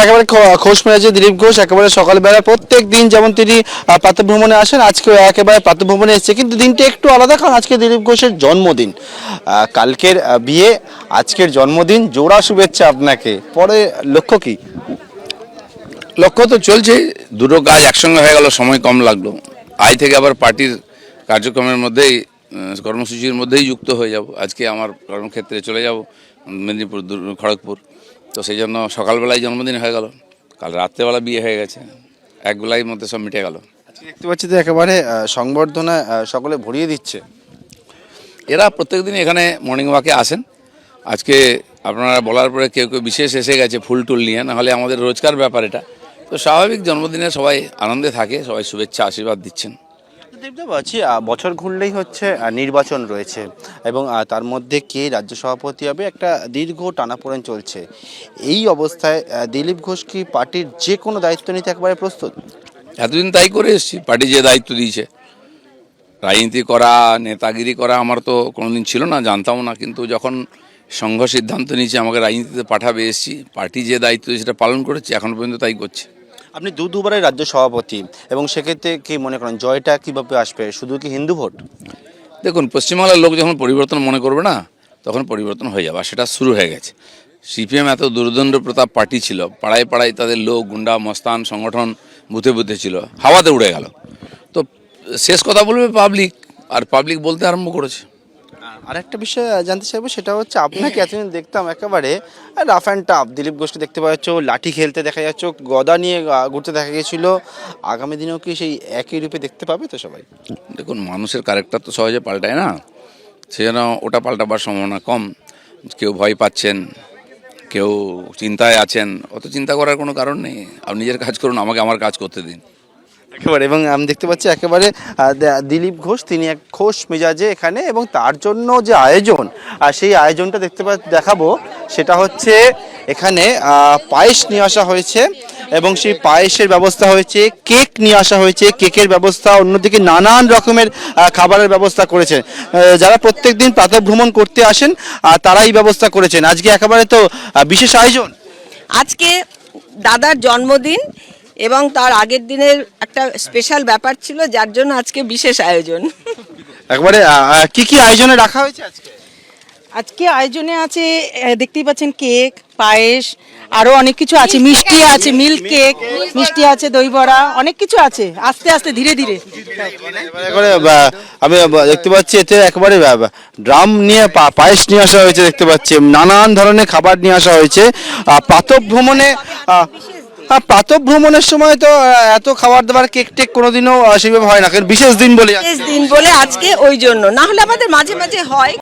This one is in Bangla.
একেবারে খোশ মেজাজে দিলীপ ঘোষ একেবারে সকালবেলা প্রত্যেক দিন যেমন তিনি প্রাতঃভ্রমণে আসেন, আজকে একেবারে প্রাতঃভ্রমণে এসেছে, কিন্তু দিনটা একটু আলাদা, কারণ আজকে দিলীপ ঘোষের জন্মদিন। কালকের বিয়ে, আজকের জন্মদিন, জোড়া শুভেচ্ছা আপনাকে। পরে লক্ষ্য কি? লক্ষ্য তো চলছে, দুটো কাজ একসঙ্গে হয়ে গেল, সময় কম লাগলো। আজ থেকে আবার পার্টির কার্যক্রমের মধ্যেই কর্মসূচির মধ্যেই যুক্ত হয়ে যাব। আজকে আমার কর্মক্ষেত্রে চলে যাব মেদিনীপুর খড়গপুর, তো সেই জন্য সকালবেলায় জন্মদিন হয়ে গেল, কাল রাত্রেবেলা বিয়ে হয়ে গেছে, এক বেলায় মধ্যে সব মিটে গেল। আজকে দেখতে পাচ্ছি যে একেবারে সংবর্ধনা সকলে ভরিয়ে দিচ্ছে। এরা প্রত্যেক দিন এখানে মর্নিং ওয়াকে আসেন। আজকে আপনারা বলার পরে কেউ কেউ বিশেষ এসে গেছে ফুল টুল নিয়ে, নাহলে আমাদের রোজকার ব্যাপার এটা। তো স্বাভাবিক জন্মদিনে সবাই আনন্দে থাকে, সবাই শুভেচ্ছা আশীর্বাদ দিচ্ছেন। দেখতে পাচ্ছি বছর ঘুরলেই হচ্ছে নির্বাচন রয়েছে, এবং তার মধ্যে কে রাজ্য সভাপতি হবে একটা দীর্ঘ টানাপোড়েন চলছে। এই অবস্থায় দিলীপ ঘোষ কি পার্টির যে কোনো দায়িত্ব নিতে একেবারে প্রস্তুত? এতদিন তাই করে এসেছি, পার্টি যে দায়িত্ব দিয়েছে। রাজনীতি করা, নেতাগিরি করা আমার তো কোনোদিন ছিল না, জানতামও না, কিন্তু যখন সংঘ সিদ্ধান্ত নিয়েছে আমাকে রাজনীতিতে পাঠাবে, এসেছি, পার্টি যে দায়িত্ব সেটা পালন করেছি, এখন পর্যন্ত তাই করছে। আপনি দুবারের রাজ্য সভাপতি, এবং সেক্ষেত্রে কি মনে করেন জয়টা কিভাবে আসবে? শুধু কি হিন্দু ভোট? দেখুন, পশ্চিমবাংলার লোক যখন পরিবর্তন মনে করবে না, তখন পরিবর্তন হয়ে যাবে, আর সেটা শুরু হয়ে গেছে। সিপিএম এত দুর্দণ্ড প্রতাপ পার্টি ছিল, পাড়ায় পাড়ায় তাদের লোক, গুন্ডা মস্তান সংগঠন বুথে বুথে ছিল, হাওয়াতে উড়ে গেল। তো শেষ কথা বলবে পাবলিক, আর পাবলিক বলতে আরম্ভ করেছে। আর একটা বিষয় জানতে চাইবো, সেটা হচ্ছে আপনাকে এতদিন দেখতাম একেবারে রাফ অ্যান্ড টাফ, দিলীপ ঘোষকে দেখতে পাওয়া যাচ্ছে লাঠি খেলতে দেখা যাচ্ছে, গদা নিয়ে ঘুরতে দেখা গেছিলো। আগামী দিনেও কি সেই একই রূপে দেখতে পাবে তো সবাই? দেখুন, মানুষের ক্যারেক্টার তো সহজে পাল্টায় না, সেজন্য ওটা পাল্টাবার সম্ভাবনা কম। কেউ ভয় পাচ্ছেন, কেউ চিন্তায় আছেন, অত চিন্তা করার কোনো কারণ নেই। আপনি নিজের কাজ করুন, আমাকে আমার কাজ করতে দিন। একেবারে, এবং আমি দেখতে পাচ্ছি একেবারে দিলীপ ঘোষ তিনি এক খোশ মেজাজে এখানে, এবং তার জন্য যে আয়োজন, সেই আয়োজনটা দেখাবো। সেটা হচ্ছে এখানে পায়েস নিয়ে আসা হয়েছে, এবং সেই পায়েসের ব্যবস্থা হয়েছে, কেক নিয়ে আসা হয়েছে, কেকের ব্যবস্থা, অন্যদিকে নানান রকমের খাবারের ব্যবস্থা করেছেন। যারা প্রত্যেক দিন প্রাতঃভ্রমণ করতে আসেন তারাই ব্যবস্থা করেছেন। আজকে একেবারে তো বিশেষ আয়োজন। আজকে দাদার জন্মদিন, এবং তার আগের দিনের একটা স্পেশাল ব্যাপার ছিল, যার জন্য আজকে বিশেষ আয়োজন। একবারে কি কি আয়োজনে রাখা হয়েছে আজকে? আজকে আয়োজনে আছে, দেখতেই পাচ্ছেন, কেক, পায়েস, আরো অনেক কিছু আছে, মিষ্টি আছে, মিল্ক কেক, মিষ্টি আছে, দই বড়া, অনেক কিছু আছে, আস্তে আস্তে ধীরে ধীরে। আমি দেখতে পাচ্ছি এতে একেবারে ড্রাম নিয়ে পায়েস নিয়ে আসা হয়েছে, দেখতে পাচ্ছি নানান ধরনের খাবার নিয়ে আসা হয়েছে। প্রাতঃভ্রমণের সময় তো এত খাবার দাবার, কেক টেক কোনোদিনও সেভাবে হয় না, কারণ বিশেষ দিন বলে বিশেষ দিন বলে আজকে ওই জন্য, না হলে আমাদের মাঝে মাঝে হয়।